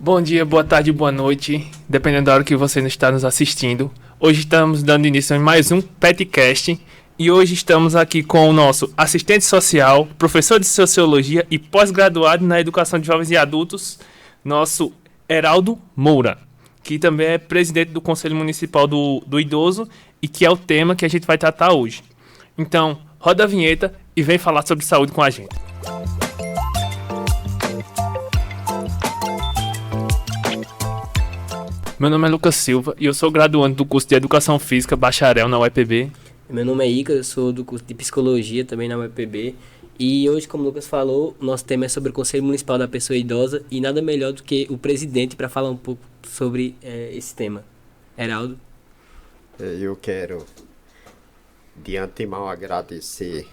Bom dia, boa tarde, boa noite, dependendo da hora que você está nos assistindo. Hoje estamos dando início a mais um Petcast e hoje estamos aqui com o nosso assistente social, professor de sociologia e pós-graduado na educação de jovens e adultos, nosso Heraldo Moura, que também é presidente do Conselho Municipal do Idoso e que é o tema que a gente vai tratar hoje. Então, roda a vinheta e vem falar sobre saúde com a gente. Meu nome é Lucas Silva e eu sou graduando do curso de Educação Física, bacharel na UEPB. Meu nome é Ica, eu sou do curso de Psicologia também na UEPB. E hoje, como o Lucas falou, o nosso tema é sobre o Conselho Municipal da Pessoa Idosa e nada melhor do que o presidente para falar um pouco sobre esse tema. Heraldo. Eu quero de antemão agradecer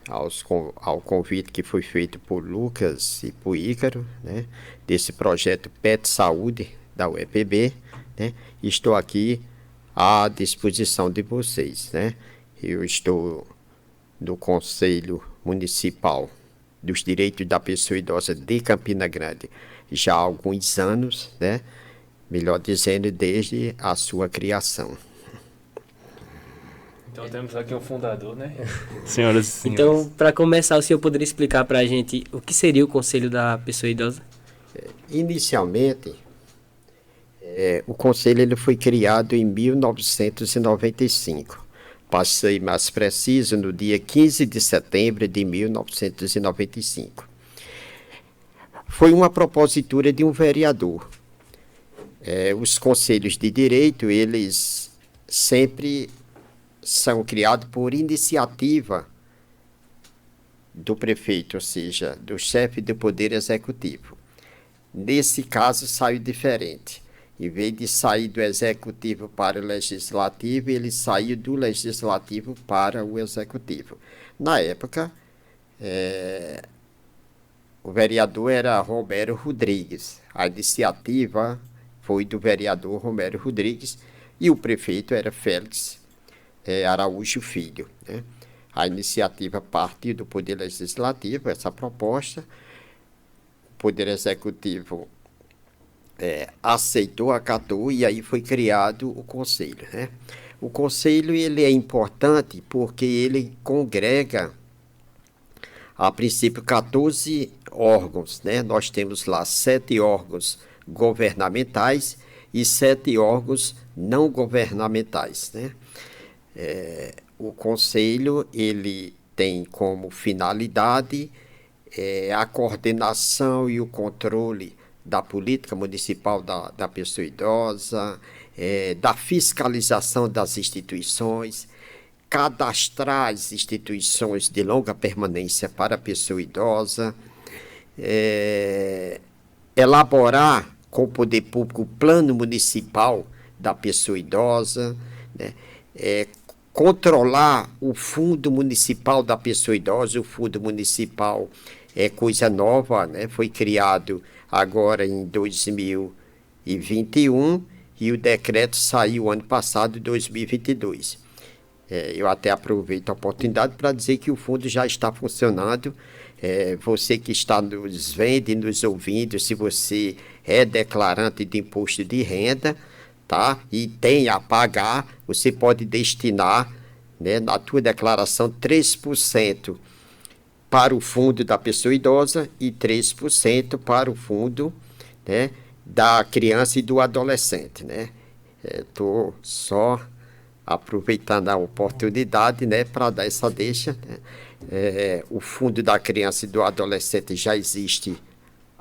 ao convite que foi feito por Lucas e por Ícaro, né, desse projeto PET Saúde da UEPB, né? Estou aqui à disposição de vocês, né? Eu estou no Conselho Municipal dos Direitos da Pessoa Idosa de Campina Grande já há alguns anos, né? Melhor dizendo, desde a sua criação. Então temos aqui o fundador, né? Senhoras e senhores. Então, para começar, o senhor poderia explicar para a gente o que seria o Conselho da Pessoa Idosa? Inicialmente, o Conselho ele foi criado em 1995. Para ser mais preciso, no dia 15 de setembro de 1995. Foi uma propositura de um vereador. Os conselhos de direito, eles sempre são criados por iniciativa do prefeito, ou seja, do chefe do Poder Executivo. Nesse caso, saiu diferente. Em vez de sair do executivo para o legislativo, ele saiu do legislativo para o executivo. Na época, o vereador era Romero Rodrigues. A iniciativa foi do vereador Romero Rodrigues e o prefeito era Félix Araújo Filho, né? A iniciativa partiu do Poder Legislativo, essa proposta. O Poder Executivo aceitou, acatou, e aí foi criado o Conselho, né? O Conselho ele é importante porque ele congrega, a princípio, 14 órgãos, né? Nós temos lá 7 órgãos governamentais e 7 órgãos não governamentais, né? O Conselho ele tem como finalidade a coordenação e o controle da política municipal da pessoa idosa, da fiscalização das instituições, cadastrar as instituições de longa permanência para a pessoa idosa, elaborar com o poder público o plano municipal da pessoa idosa, né? Controlar o fundo municipal da pessoa idosa. O fundo municipal é coisa nova, né? Foi criado agora em 2021 e o decreto saiu ano passado, 2022. Eu até aproveito a oportunidade para dizer que o fundo já está funcionando. Você que está nos vendo e nos ouvindo, se você é declarante de imposto de renda, tá? E tem a pagar, você pode destinar, né, na tua declaração 3% para o fundo da pessoa idosa e 3% para o fundo, né, da criança e do adolescente, né? Estou só aproveitando a oportunidade, né, para dar essa deixa, né? O fundo da criança e do adolescente já existe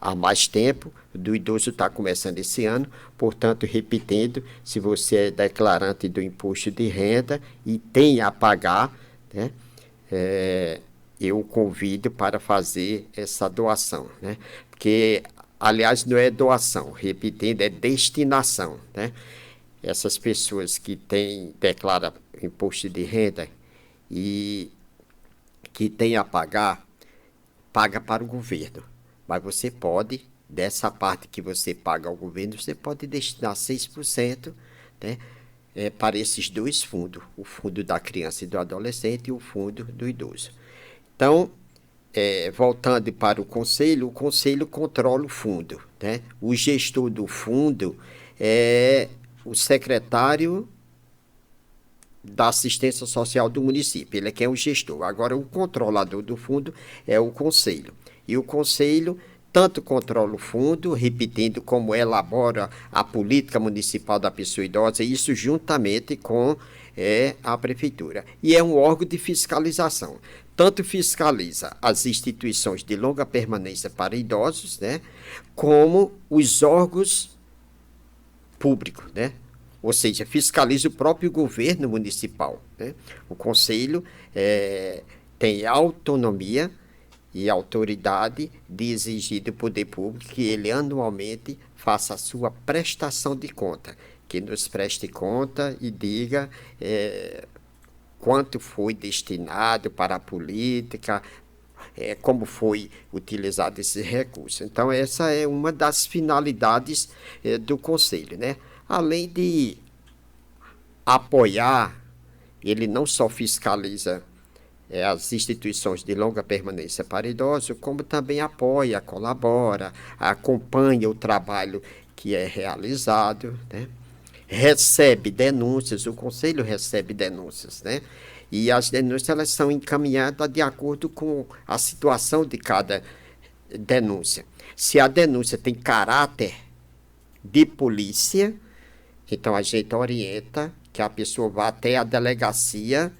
há mais tempo, do idoso está começando esse ano. Portanto, repetindo, se você é declarante do imposto de renda e tem a pagar, né, eu convido para fazer essa doação, né? Porque, aliás, não é doação, repetindo, é destinação, né? Essas pessoas que declaram imposto de renda e que têm a pagar, paga para o governo. Mas você pode, dessa parte que você paga ao governo, você pode destinar 6%, né, para esses dois fundos, o fundo da criança e do adolescente e o fundo do idoso. Então, voltando para o conselho controla o fundo, né? O gestor do fundo é o secretário da assistência social do município, ele é quem é o gestor. Agora, o controlador do fundo é o conselho. E o conselho tanto controla o fundo, repetindo como elabora a política municipal da pessoa idosa, isso juntamente com a prefeitura. E é um órgão de fiscalização. Tanto fiscaliza as instituições de longa permanência para idosos, né, como os órgãos públicos, né? Ou seja, fiscaliza o próprio governo municipal, né? O conselho tem autonomia e autoridade de exigir do poder público que ele anualmente faça a sua prestação de conta, que nos preste conta e diga quanto foi destinado para a política, como foi utilizado esse recurso. Então, essa é uma das finalidades do Conselho, né? Além de apoiar, ele não só fiscaliza as instituições de longa permanência para idosos, como também apoia, colabora, acompanha o trabalho que é realizado, né? Recebe denúncias, o Conselho recebe denúncias, né? E as denúncias elas são encaminhadas de acordo com a situação de cada denúncia. Se a denúncia tem caráter de polícia, então a gente orienta que a pessoa vá até a delegacia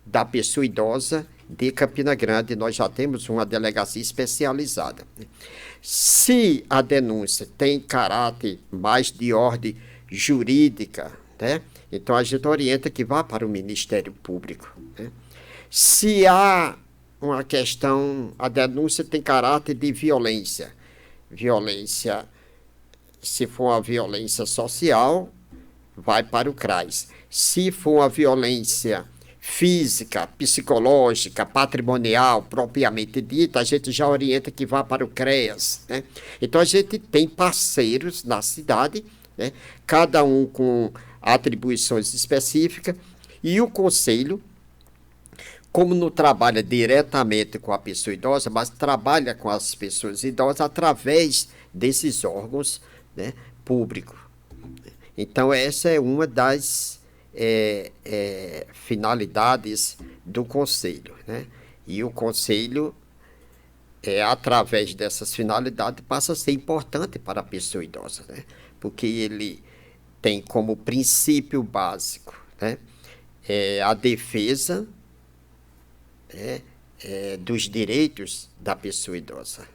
da pessoa idosa de Campina Grande. Nós já temos uma delegacia especializada. Se a denúncia tem caráter mais de ordem jurídica, né, então a gente orienta que vá para o Ministério Público, né? Se há uma questão, a denúncia tem caráter de violência, se for uma violência social, vai para o CRAS. Se for uma violência física, psicológica, patrimonial, propriamente dita, a gente já orienta que vá para o CREAS, né? Então, a gente tem parceiros na cidade, né? Cada um com atribuições específicas, e o Conselho, como não trabalha diretamente com a pessoa idosa, mas trabalha com as pessoas idosas através desses órgãos, né, públicos. Então, essa é uma das finalidades do Conselho, né? E o Conselho, através dessas finalidades, passa a ser importante para a pessoa idosa, né? Porque ele tem como princípio básico, né, a defesa, né, dos direitos da pessoa idosa.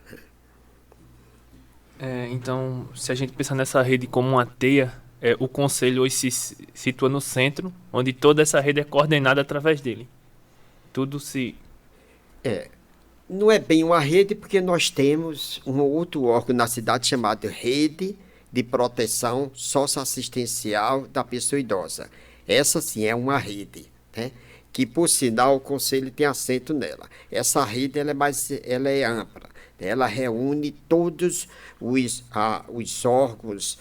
Então, se a gente pensar nessa rede como uma teia, o Conselho hoje se situa no centro, onde toda essa rede é coordenada através dele. Tudo se... Não é bem uma rede, porque nós temos um outro órgão na cidade chamado Rede de Proteção Socioassistencial da Pessoa Idosa. Essa sim é uma rede, né, que, por sinal, o Conselho tem assento nela. Essa rede ela é ampla, ela reúne todos os órgãos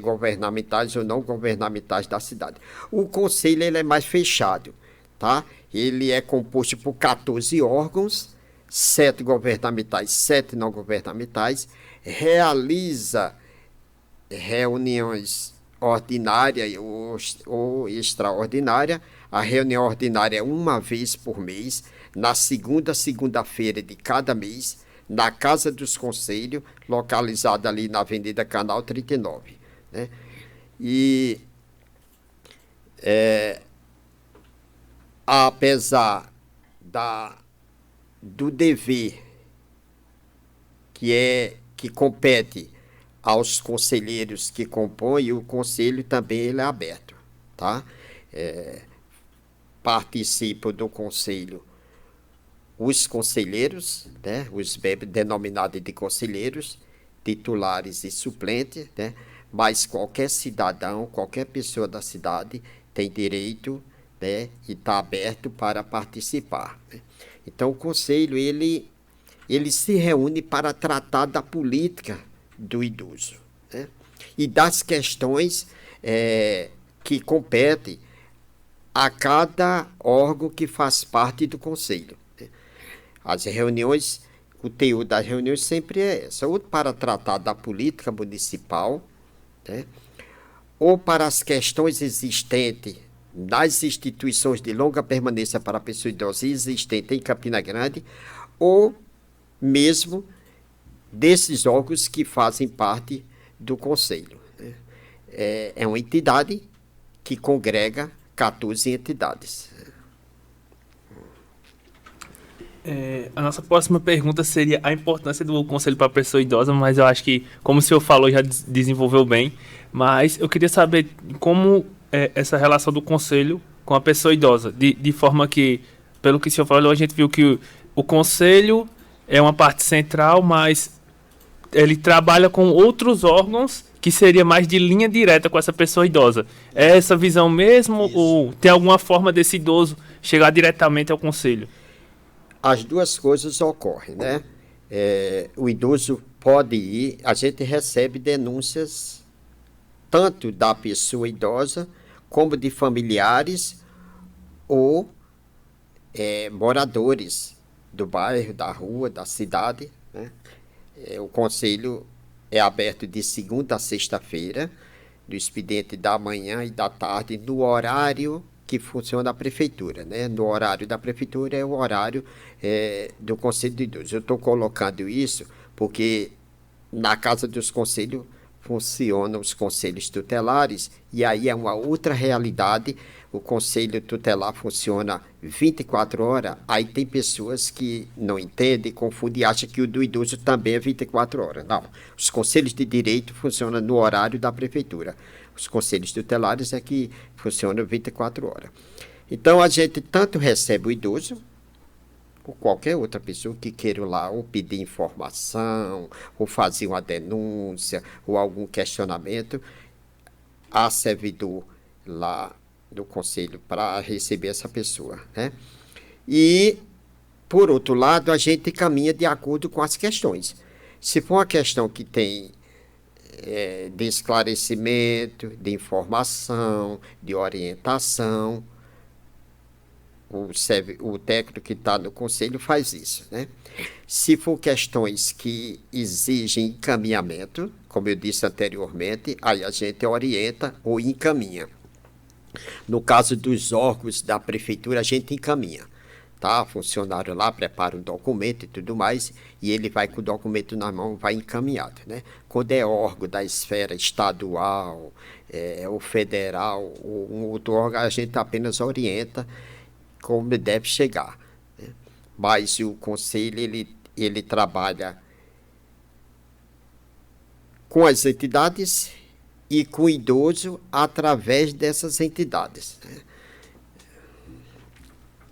governamentais ou não governamentais da cidade. O Conselho ele é mais fechado, tá? Ele é composto por 14 órgãos, 7 governamentais, 7 não governamentais, realiza reuniões ordinárias ou extraordinárias. A reunião ordinária é uma vez por mês, na segunda-feira de cada mês, na Casa dos Conselhos, localizada ali na Avenida Canal 39, né? E apesar do dever que compete aos conselheiros que compõem, o conselho também ele é aberto, tá? Participam do conselho os conselheiros, né, os denominados de conselheiros, titulares e suplentes, né, mas qualquer cidadão, qualquer pessoa da cidade tem direito, né, e está aberto para participar, né? Então, o conselho ele se reúne para tratar da política do idoso, né, e das questões que competem a cada órgão que faz parte do conselho. As reuniões, o teor das reuniões sempre é essa, ou para tratar da política municipal, né, ou para as questões existentes nas instituições de longa permanência para a pessoa idosa existente em Campina Grande, ou mesmo desses órgãos que fazem parte do Conselho. Né? É uma entidade que congrega 14 entidades. A nossa próxima pergunta seria a importância do conselho para a pessoa idosa, mas eu acho que, como o senhor falou, já desenvolveu bem. Mas eu queria saber como é essa relação do conselho com a pessoa idosa, de forma que, pelo que o senhor falou, a gente viu que o conselho é uma parte central, mas ele trabalha com outros órgãos que seria mais de linha direta com essa pessoa idosa. É essa visão mesmo? Isso. Ou tem alguma forma desse idoso chegar diretamente ao conselho? As duas coisas ocorrem, né? O idoso pode ir, a gente recebe denúncias tanto da pessoa idosa como de familiares ou moradores do bairro, da rua, da cidade, né? O conselho é aberto de segunda a sexta-feira, no expediente da manhã e da tarde, no horário que funciona a prefeitura, né? No horário da prefeitura é o horário do Conselho de Idosos. Eu estou colocando isso porque na Casa dos Conselhos funcionam os conselhos tutelares e aí é uma outra realidade. O conselho tutelar funciona 24 horas, aí tem pessoas que não entendem, confundem e acham que o do idoso também é 24 horas. Não, os conselhos de direito funcionam no horário da prefeitura. Os conselhos tutelares é que funcionam 24 horas. Então, a gente tanto recebe o idoso, ou qualquer outra pessoa que queira lá ou pedir informação, ou fazer uma denúncia, ou algum questionamento, há servidor lá do conselho para receber essa pessoa, né? E, por outro lado, a gente caminha de acordo com as questões. Se for uma questão que tem de esclarecimento, de informação, de orientação, o técnico que está no conselho faz isso, né? Se for questões que exigem encaminhamento, como eu disse anteriormente, aí a gente orienta ou encaminha. No caso dos órgãos da prefeitura, a gente encaminha, tá? O funcionário lá prepara um documento e tudo mais, e ele vai com o documento na mão, vai encaminhado, né? Quando é órgão da esfera estadual, ou federal, ou um outro órgão, a gente apenas orienta como deve chegar, né? Mas o conselho, ele trabalha com as entidades e com o idoso através dessas entidades, né?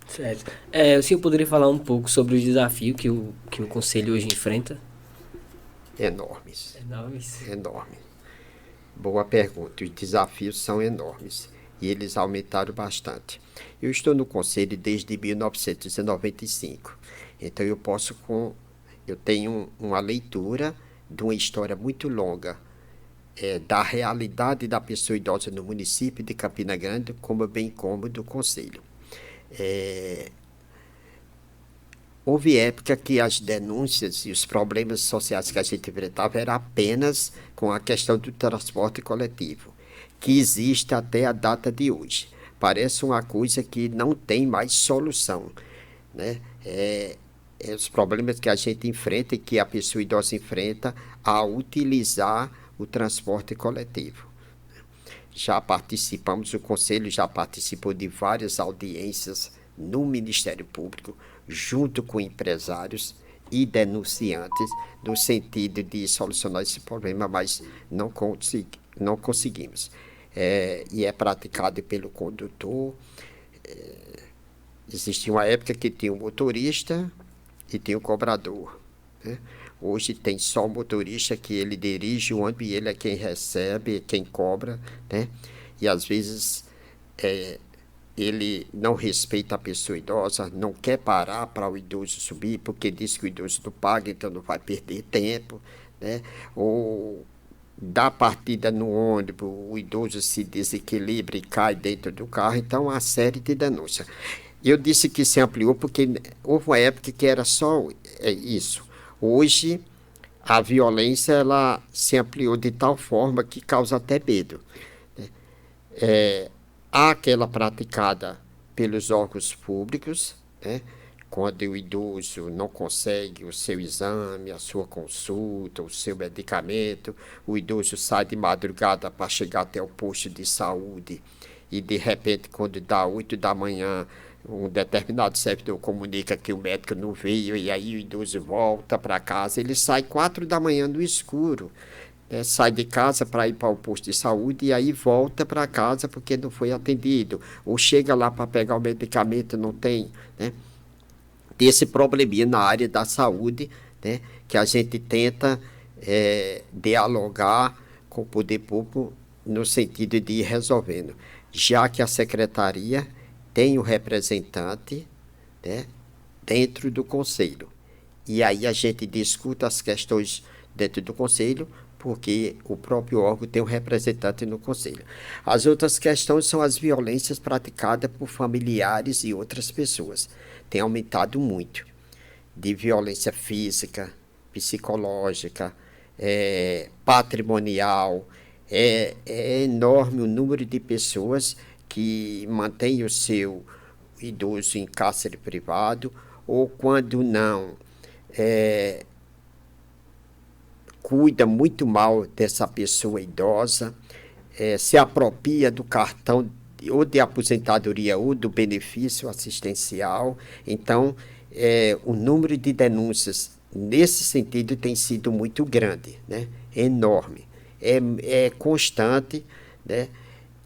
Certo. O senhor poderia falar um pouco sobre o desafio que o Conselho hoje enfrenta? Enormes. Enormes. Enormes. Boa pergunta. Os desafios são enormes e eles aumentaram bastante. Eu estou no Conselho desde 1995, então eu tenho uma leitura de uma história muito longa da realidade da pessoa idosa no município de Campina Grande, bem como do Conselho. Houve época que as denúncias e os problemas sociais que a gente enfrentava era apenas com a questão do transporte coletivo, que existe até a data de hoje. Parece uma coisa que não tem mais solução, né? Os problemas que a gente enfrenta e que a pessoa idosa enfrenta ao utilizar o transporte coletivo. O Conselho já participou de várias audiências no Ministério Público, junto com empresários e denunciantes, no sentido de solucionar esse problema, mas não conseguimos. E é praticado pelo condutor. Existia uma época que tinha o motorista e tinha o cobrador, né? Hoje tem só o motorista, que ele dirige o ônibus e ele é quem recebe, quem cobra, né? E às vezes ele não respeita a pessoa idosa, não quer parar para o idoso subir, porque diz que o idoso não paga, então não vai perder tempo, né? Ou dá partida no ônibus, o idoso se desequilibra e cai dentro do carro, então há uma série de denúncias. Eu disse que se ampliou porque houve uma época que era só isso. Hoje, a violência ela se ampliou de tal forma que causa até medo. Há aquela praticada pelos órgãos públicos, né? Quando o idoso não consegue o seu exame, a sua consulta, o seu medicamento, o idoso sai de madrugada para chegar até o posto de saúde e, de repente, quando dá 8 da manhã, um determinado servidor comunica que o médico não veio e aí o idoso volta para casa. Ele sai 4 da manhã no escuro, né? Sai de casa para ir para o posto de saúde e aí volta para casa porque não foi atendido. Ou chega lá para pegar o medicamento, não tem, né? Esse probleminha na área da saúde, né, que a gente tenta dialogar com o poder público no sentido de ir resolvendo, já que a secretaria tem um representante, né, dentro do conselho. E aí a gente discute as questões dentro do conselho, porque o próprio órgão tem um representante no conselho. As outras questões são as violências praticadas por familiares e outras pessoas. Tem aumentado muito, de violência física, psicológica, patrimonial. É enorme o número de pessoas que mantêm o seu idoso em cárcere privado, ou quando não, cuida muito mal dessa pessoa idosa, se apropria do cartão ou de aposentadoria ou do benefício assistencial. Então, o número de denúncias nesse sentido tem sido muito grande, né? Enorme, é constante, né?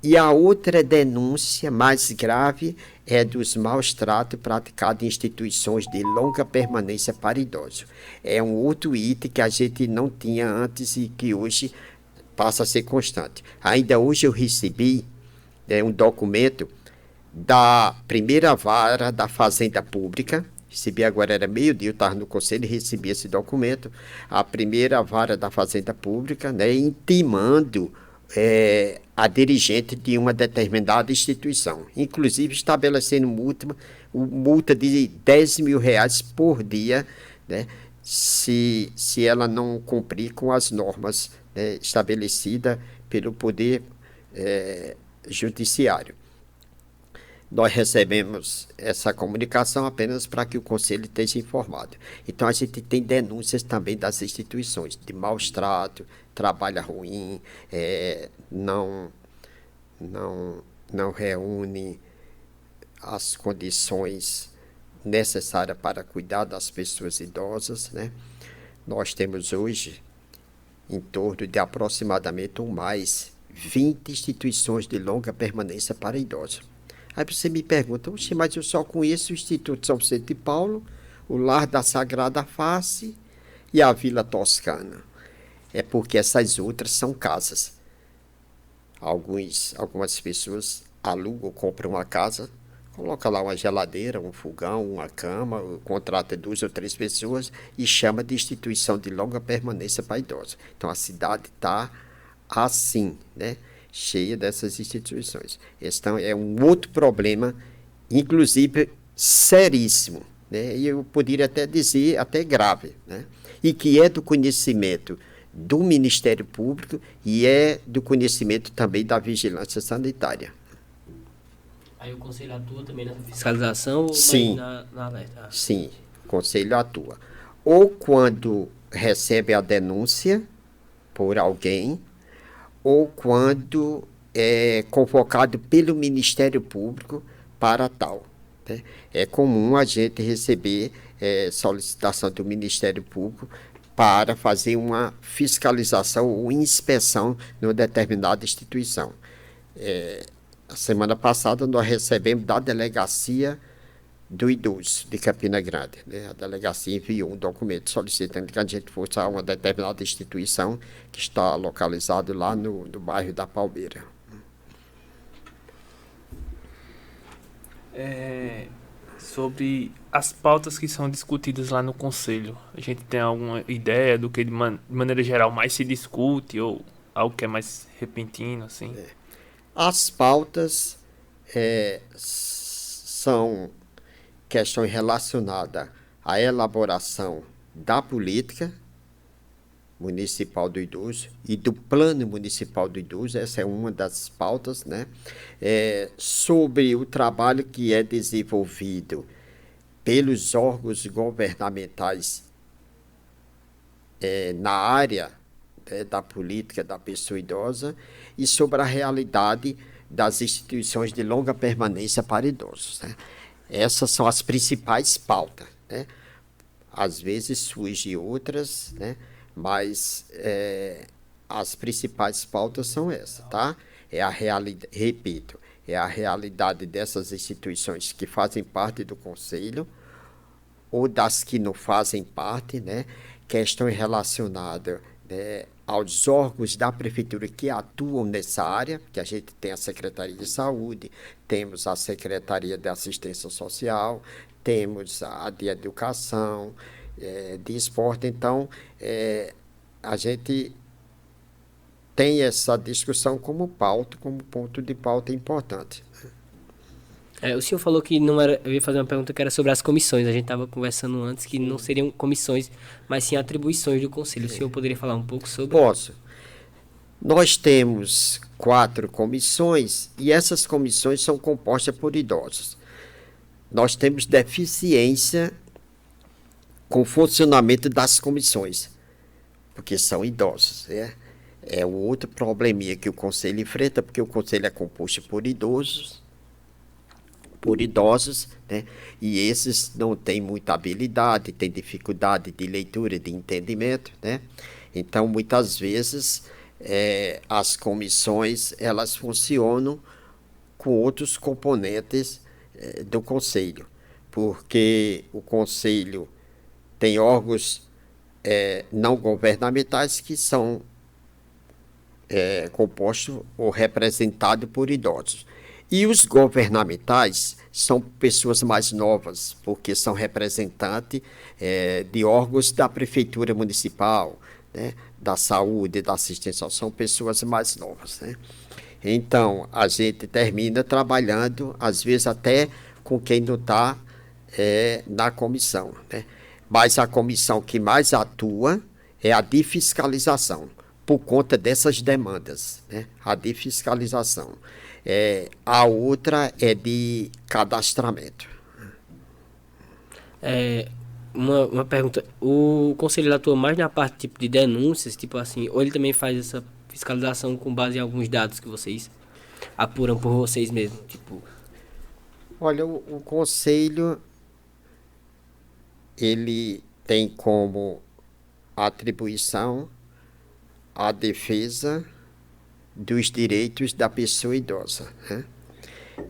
E a outra denúncia mais grave é dos maus tratos praticados em instituições de longa permanência para idosos. É um outro item que a gente não tinha antes e que hoje passa a ser constante. Ainda hoje eu recebi um documento da primeira vara da Fazenda Pública. Recebi agora, era meio-dia, eu estava no conselho e recebi esse documento. A primeira vara da Fazenda Pública, né, intimando a dirigente de uma determinada instituição, inclusive estabelecendo multa de R$ 10.000 por dia, né, se ela não cumprir com as normas, né, estabelecidas pelo Poder Judiciário. Nós recebemos essa comunicação apenas para que o Conselho esteja informado. Então, a gente tem denúncias também das instituições de maus trato, trabalho ruim, não reúne as condições necessárias para cuidar das pessoas idosas, né? Nós temos hoje em torno de aproximadamente ou mais 20 instituições de longa permanência para idosos. Aí você me pergunta, mas eu só conheço o Instituto São Vicente de Paulo, o Lar da Sagrada Face e a Vila Toscana. É porque essas outras são casas. Algumas pessoas alugam, compram uma casa, coloca lá uma geladeira, um fogão, uma cama, contrata 2 ou 3 pessoas e chama de instituição de longa permanência para idosos. Então a cidade está assim, né? Cheia dessas instituições. Este é um outro problema, inclusive seríssimo, né? E eu poderia até dizer, até grave, né? E que é do conhecimento do Ministério Público e é do conhecimento também da Vigilância Sanitária. Aí o Conselho atua também na fiscalização? Sim, na alerta? Sim, o Conselho atua. Ou quando recebe a denúncia por alguém, ou quando é convocado pelo Ministério Público para tal, né? É comum a gente receber solicitação do Ministério Público para fazer uma fiscalização ou inspeção numa determinada instituição. A semana passada nós recebemos da Delegacia do Idoso de Campina Grande, né? A delegacia enviou um documento solicitando que a gente fosse a uma determinada instituição que está localizado lá no bairro da Palmeira. Sobre as pautas que são discutidas lá no Conselho, a gente tem alguma ideia do que de maneira geral mais se discute ou algo que é mais repentino, assim? As pautas são questões relacionadas à elaboração da política municipal do idoso e do plano municipal do idoso, essa é uma das pautas, né? Sobre o trabalho que é desenvolvido pelos órgãos governamentais na área da política da pessoa idosa e sobre a realidade das instituições de longa permanência para idosos, né? Essas são as principais pautas, né? Às vezes surgem outras, né? Mas as principais pautas são essas, tá? É a realidade, repito, é a realidade dessas instituições que fazem parte do Conselho ou das que não fazem parte, né? Questões relacionadas, né, aos órgãos da prefeitura que atuam nessa área, que a gente tem a Secretaria de Saúde, temos a Secretaria de Assistência Social, temos a de Educação, de Esporte. Então, a gente tem essa discussão como pauta, como ponto de pauta importante. O senhor falou que não era. Eu ia fazer uma pergunta que era sobre as comissões. A gente estava conversando antes que não seriam comissões, mas sim atribuições do Conselho. O senhor poderia falar um pouco sobre? Posso. Nós temos 4 comissões e essas comissões são compostas por idosos. Nós temos deficiência com o funcionamento das comissões, porque são idosos, né? É um outro probleminha que o Conselho enfrenta, porque o Conselho é composto por idosos, né? E esses não têm muita habilidade, têm dificuldade de leitura, de entendimento, né? Então, muitas vezes, as comissões, elas funcionam com outros componentes do Conselho, porque o Conselho tem órgãos não governamentais que são compostos ou representados por idosos. E os governamentais são pessoas mais novas, porque são representantes de órgãos da prefeitura municipal, né, da saúde, da assistência, são pessoas mais novas, né? Então, a gente termina trabalhando, às vezes até com quem não está na comissão, né? Mas a comissão que mais atua é a de fiscalização, por conta dessas demandas, né? A de fiscalização. A outra é de cadastramento. Uma pergunta. O conselho atua mais na parte tipo, de denúncias, tipo assim, ou ele também faz essa fiscalização com base em alguns dados que vocês apuram por vocês mesmos? Tipo... Olha, o conselho, ele tem como atribuição a defesa dos direitos da pessoa idosa, né?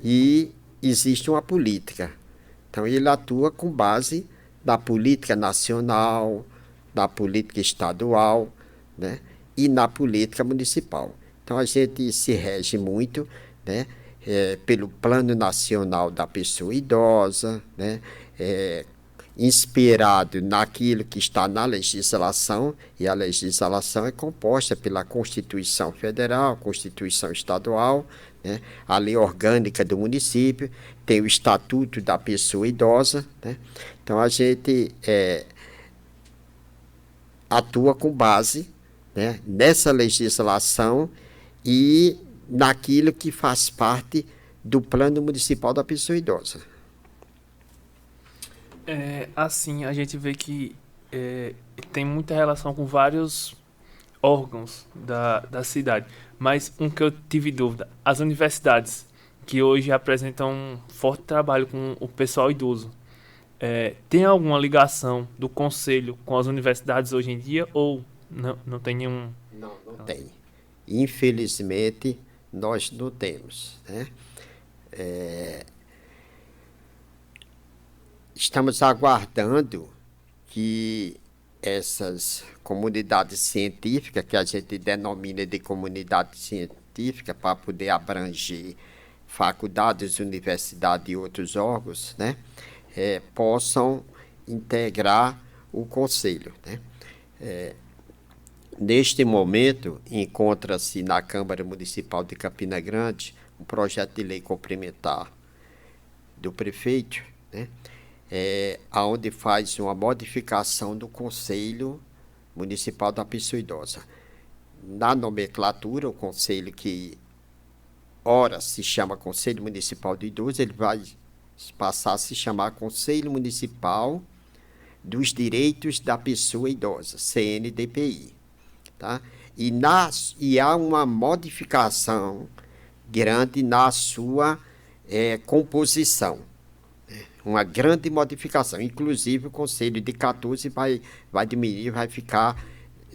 E existe uma política. Então, ele atua com base na política nacional, na política estadual, né? E na política municipal. Então, a gente se rege muito, né, pelo Plano Nacional da Pessoa Idosa, né, inspirado naquilo que está na legislação, e a legislação é composta pela Constituição Federal, Constituição Estadual, né, a lei orgânica do município, tem o Estatuto da Pessoa Idosa, né? Então, a gente atua com base, né, nessa legislação e naquilo que faz parte do Plano Municipal da Pessoa Idosa. Assim, a gente vê que tem muita relação com vários órgãos da cidade, mas um que eu tive dúvida, as universidades, que hoje apresentam um forte trabalho com o pessoal idoso, tem alguma ligação do conselho com as universidades hoje em dia, ou não tem nenhum? Não tem. Infelizmente, nós não temos, né? Estamos aguardando que essas comunidades científicas, que a gente denomina de comunidade científica, para poder abranger faculdades, universidades e outros órgãos, né, possam integrar o conselho, né? Neste momento, encontra-se na Câmara Municipal de Campina Grande um projeto de lei complementar do prefeito, né, onde faz uma modificação do Conselho Municipal da Pessoa Idosa. Na nomenclatura, o conselho que ora se chama Conselho Municipal do Idoso, ele vai passar a se chamar Conselho Municipal dos Direitos da Pessoa Idosa, CNDPI. Tá? E há uma modificação grande na sua composição. Uma grande modificação. Inclusive, o Conselho de 14 vai diminuir, vai ficar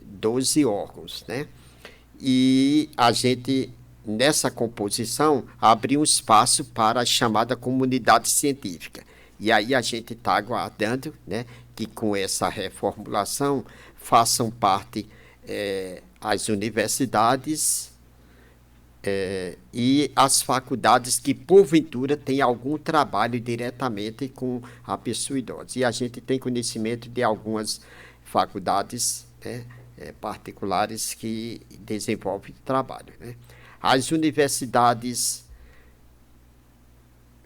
12 órgãos. Né? E a gente, nessa composição, abriu um espaço para a chamada comunidade científica. E aí a gente está aguardando, né, que com essa reformulação façam parte as universidades e as faculdades que, porventura, têm algum trabalho diretamente com a pessoa idosa. E a gente tem conhecimento de algumas faculdades, né, particulares que desenvolvem trabalho. Né? As universidades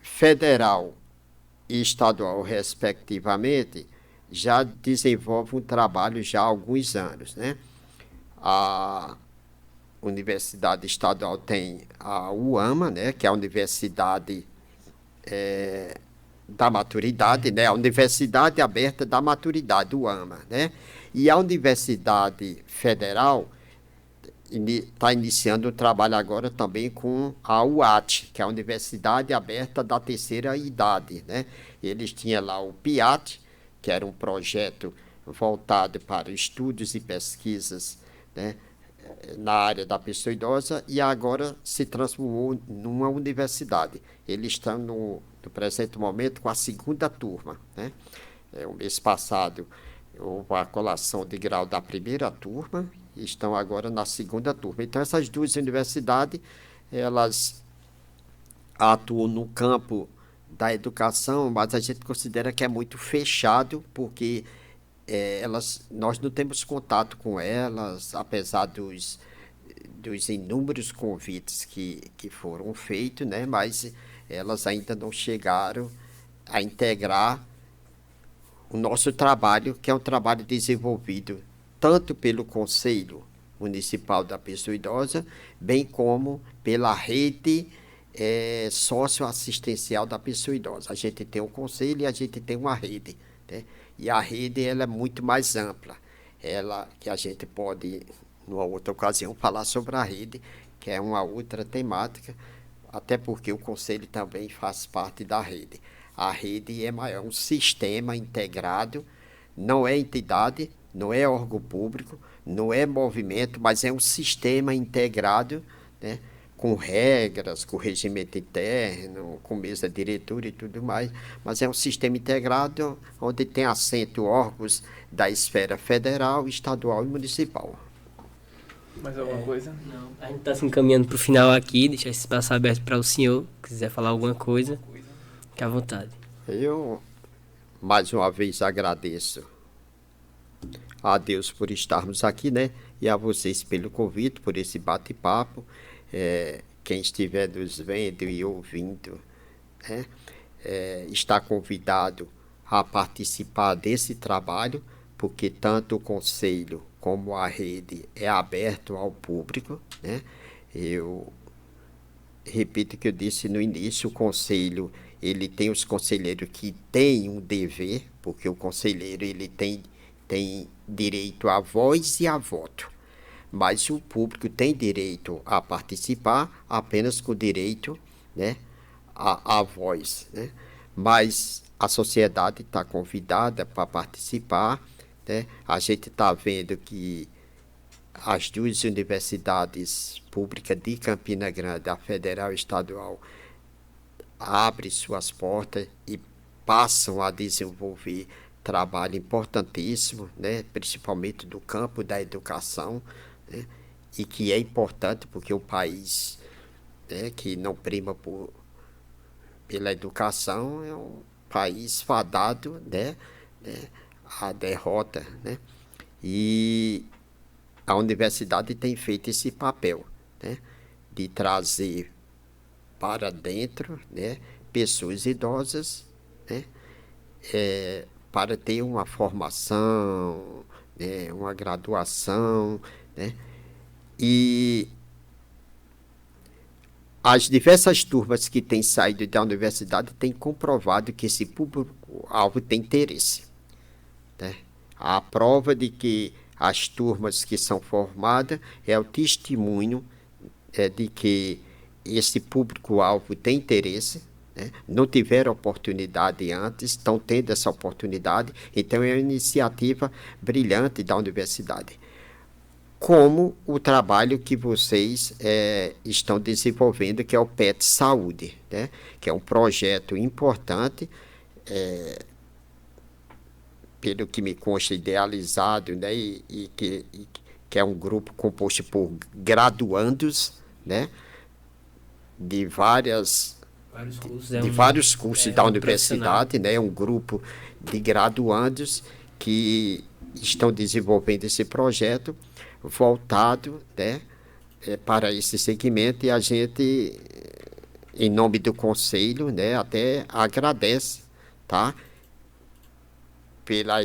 federal e estadual, respectivamente, já desenvolvem um trabalho já há alguns anos. Né? A Universidade Estadual tem a UAMA, né, que é a Universidade da Maturidade, né, a Universidade Aberta da Maturidade, UAMA. Né? E a Universidade Federal está iniciando o trabalho agora também com a UAT, que é a Universidade Aberta da Terceira Idade. Né? Eles tinham lá o PIAT, que era um projeto voltado para estudos e pesquisas, né, na área da pessoa idosa, e agora se transformou numa universidade. Eles estão no presente momento com a segunda turma. Né? O mês passado houve a colação de grau da primeira turma e estão agora na segunda turma. Então, essas duas universidades, elas atuam no campo da educação, mas a gente considera que é muito fechado, porque nós não temos contato com elas, apesar dos inúmeros convites que foram feitos, né? Mas elas ainda não chegaram a integrar o nosso trabalho, que é um trabalho desenvolvido tanto pelo Conselho Municipal da Pessoa Idosa, bem como pela rede socioassistencial da pessoa idosa. A gente tem um conselho e a gente tem uma rede. Né? E a rede ela é muito mais ampla. Ela que a gente pode, numa outra ocasião, falar sobre a rede, que é uma outra temática, até porque o conselho também faz parte da rede. A rede é um sistema integrado, não é entidade, não é órgão público, não é movimento, mas é um sistema integrado, né, com regras, com regimento interno, com mesa diretora e tudo mais, mas é um sistema integrado onde tem assento órgãos da esfera federal, estadual e municipal. Mais alguma coisa? Não, a gente está se encaminhando para o final aqui, deixar esse espaço aberto para o senhor, se quiser falar alguma coisa, fique à vontade. Eu, mais uma vez, agradeço a Deus por estarmos aqui, né? E a vocês pelo convite, por esse bate-papo. Quem estiver nos vendo e ouvindo, né? Está convidado a participar desse trabalho, porque tanto o Conselho como a rede é aberto ao público. Né? Eu repito o que eu disse no início, o Conselho ele tem os conselheiros que têm um dever, porque o conselheiro ele tem direito à voz e a voto. Mas o público tem direito a participar apenas com direito, né, à voz. Né? Mas a sociedade está convidada para participar. Né? A gente está vendo que as duas universidades públicas de Campina Grande, a federal e a estadual, abrem suas portas e passam a desenvolver trabalho importantíssimo, né? Principalmente do campo da educação. Né? E que é importante porque o país, né, que não prima pela educação é um país fadado, né, à derrota. Né? E a universidade tem feito esse papel, né, de trazer para dentro, né, pessoas idosas, né, para ter uma formação, né, uma graduação, né? E as diversas turmas que têm saído da universidade têm comprovado que esse público-alvo tem interesse, né? A prova de que as turmas que são formadas é o testemunho de que esse público-alvo tem interesse, né? Não tiveram oportunidade antes, estão tendo essa oportunidade, então é uma iniciativa brilhante da universidade. Como o trabalho que vocês estão desenvolvendo, que é o PET Saúde, né? Que é um projeto importante, pelo que me consta, idealizado, né? E que é um grupo composto por graduandos, né? De vários cursos da universidade, né? É um grupo de graduandos que estão desenvolvendo esse projeto voltado, né, para esse segmento, e a gente, em nome do conselho, né, até agradece, tá, pela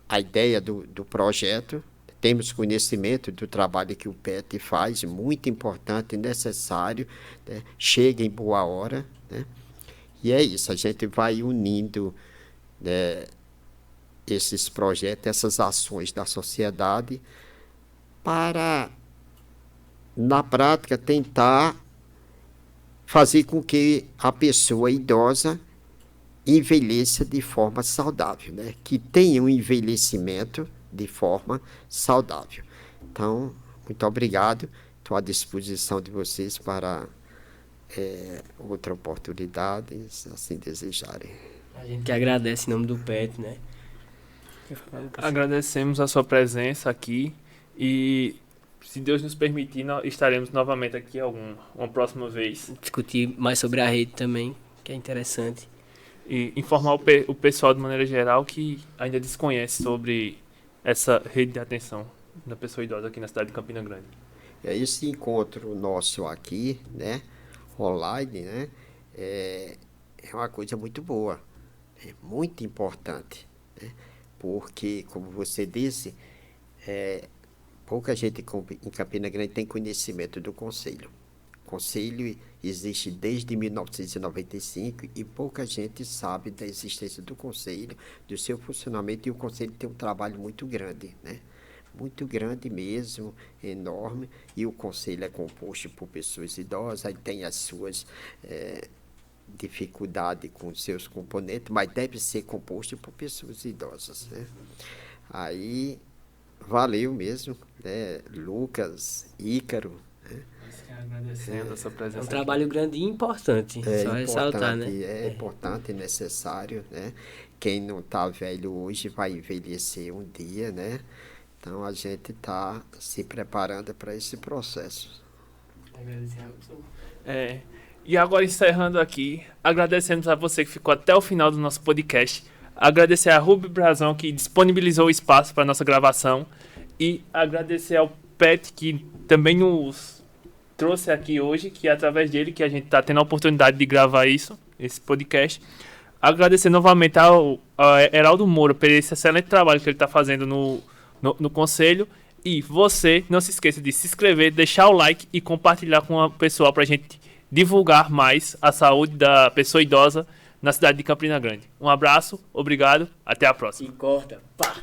a ideia do projeto. Temos conhecimento do trabalho que o PET faz, muito importante, necessário, né, chega em boa hora, né, e é isso, a gente vai unindo, né, esses projetos, essas ações da sociedade para, na prática, tentar fazer com que a pessoa idosa envelheça de forma saudável, né? Que tenha um envelhecimento de forma saudável. Então, muito obrigado. Estou à disposição de vocês para outra oportunidade, se assim desejarem. A gente que agradece em nome do PET, né? Agradecemos a sua presença aqui e, se Deus nos permitir, estaremos novamente aqui uma próxima vez. Discutir mais sobre a rede também, que é interessante. E informar o pessoal de maneira geral que ainda desconhece sobre essa rede de atenção da pessoa idosa aqui na cidade de Campina Grande. Esse encontro nosso aqui, né, online, né, é uma coisa muito boa, é muito importante, né? Porque, como você disse, pouca gente em Campina Grande tem conhecimento do Conselho. O Conselho existe desde 1995 e pouca gente sabe da existência do Conselho, do seu funcionamento, e o Conselho tem um trabalho muito grande, né? Muito grande mesmo, enorme, e o Conselho é composto por pessoas idosas, aí tem as suas dificuldade com seus componentes, mas deve ser composto por pessoas idosas, né? Aí, valeu mesmo, né? Lucas, Ícaro, né? Agradecendo a sua presença. É um trabalho grande e importante, só ressaltar, né? É importante e necessário, né? Quem não está velho hoje vai envelhecer um dia, né? Então, a gente está se preparando para esse processo. E agora, encerrando aqui, agradecemos a você que ficou até o final do nosso podcast. Agradecer a Ruby Brazão, que disponibilizou o espaço para a nossa gravação. E agradecer ao Pet, que também nos trouxe aqui hoje, que é através dele que a gente está tendo a oportunidade de gravar esse podcast. Agradecer novamente ao Heraldo Moura por esse excelente trabalho que ele está fazendo no Conselho. E você, não se esqueça de se inscrever, deixar o like e compartilhar com o pessoal para a gente divulgar mais a saúde da pessoa idosa na cidade de Campina Grande. Um abraço, obrigado, até a próxima. E corta, pá!